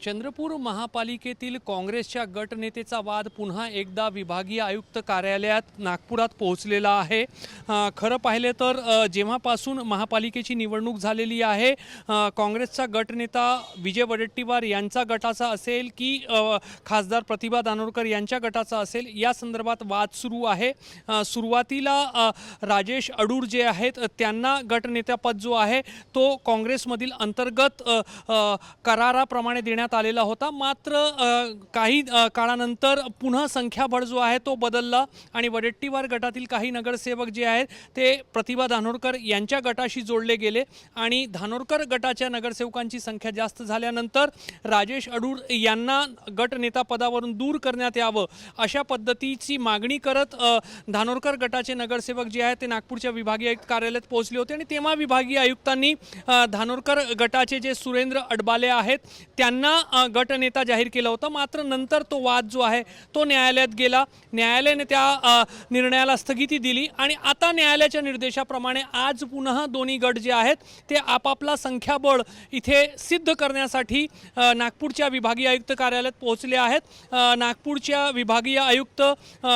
चंद्रपूर महापालिकेतील काँग्रेसच्या गटनेतेचा वाद पुन्हा एकदा विभागीय आयुक्त कार्यालयात नागपुरात पोहोचलेला आहे। खरं पाहिले तर जेव्हापासून महापालिकेची निवडणूक झालेली आहे, काँग्रेसचा गटनेता विजय वडेट्टीवार यांचा गटाचा असेल की खासदार प्रतिभा दानोरकर यांच्या गटाचा असेल, या संदर्भात वाद सुरू आहे। सुरुवातीला राजेश अडूर जे आहेत त्यांना गटनेतेपद जो आहे तो काँग्रेसमधील अंतर्गत कराराप्रमाणे देण्यात आलेला होता। मात्र काही काळानंतर पुन्हा संख्याबळ जो आहे तो बदलला आणि वडेट्टीवार गटातील काही नगरसेवक जे आहेत ते प्रतिभा दानोरकर यांच्या गटाशी जोडले गेले आणि दानोरकर गटाच्या नगरसेवकांची संख्या जास्त झाल्यानंतर राजेश अडूर यांना गटनेता पदावरून दूर करण्यात यावं अशा पद्धतीची मागणी करत दानोरकर गटाचे नगरसेवक जे आहेत ते नागपूरच्या विभागीय आयुक्त कार्यालयात पोहोचले होते आणि तेव्हा विभागीय आयुक्तांनी दानोरकर गटाचे जे सुरेंद्र अडबाले आहेत त्यांना गटनेता जाहीर केला होता। मात्र नंतर तो वाद जो आहे तो न्यायालयात गेला, न्यायालयाने त्या निर्णयाला स्थगिती दिली आणि आता न्यायालयाच्या निर्देशाप्रमाणे आज पुन्हा दोन्ही गट जे आहेत ते आपापला संख्याबळ इथे सिद्ध करण्यासाठी नागपूरच्या विभागीय आयुक्त कार्यालयात पोहोचले आहेत। नागपूरच्या विभागीय आयुक्त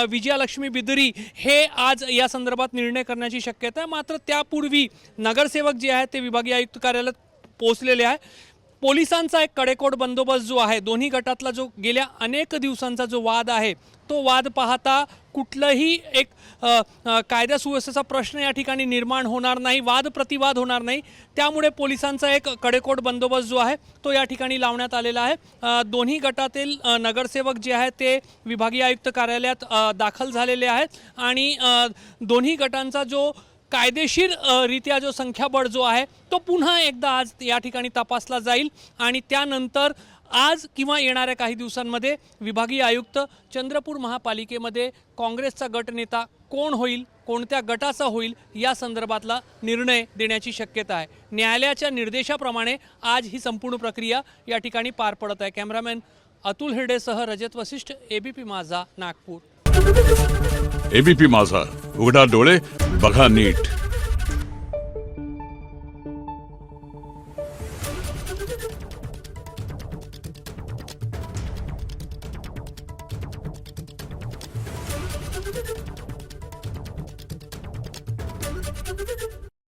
विजयालक्ष्मी बिदरी हे आज या संदर्भात निर्णय करण्याची शक्यता आहे। मात्र त्यापूर्वी नगरसेवक जे आहेत ते विभागीय आयुक्त कार्यालयात पोहोचलेले आहे। पोलिसांचा एक कडेकोट बंदोबस्त जो आहे, दोन्ही गटातला जो गेल्या अनेक दिवसांचा जो वाद आहे तो वाद पाहता कुठलंही एक कायदा सुव्यवस्थेचा प्रश्न या ठिकाणी निर्माण होणार नाही, वाद प्रतिवाद होणार नाही। त्यामुळे पोलिसांचा एक कडेकोट बंदोबस्त जो आहे तो या ठिकाणी लावण्यात आलेला आहे। दोन्ही गटातील नगरसेवक जे आहेत ते विभागीय आयुक्त कार्यालयात दाखल झालेले आहेत आणि दोन्ही गटांचा जो कायदेशीर रीत्या जो संख्याबळ जो आहे तो पुन्हा एकदा आज या ठिकाणी तपासला जाईल आणि त्यानंतर आज किंवा येणाऱ्या काही दिवसांमध्ये विभागीय आयुक्त चंद्रपूर महापालिकेमध्ये काँग्रेसचा गटनेता कोण होईल, कोणत्या गटाचा होईल या संदर्भातला निर्णय देण्याची शक्यता आहे। न्यायालयाच्या निर्देशाप्रमाणे आज ही संपूर्ण प्रक्रिया या ठिकाणी पार पडत आहे। कॅमेरामॅन अतुल हिरडेसह रजत वशिष्ठ, एबीपी माझा, नागपूर। एबीपी माझा, उघडा डोळे बघा नीट। Thank you.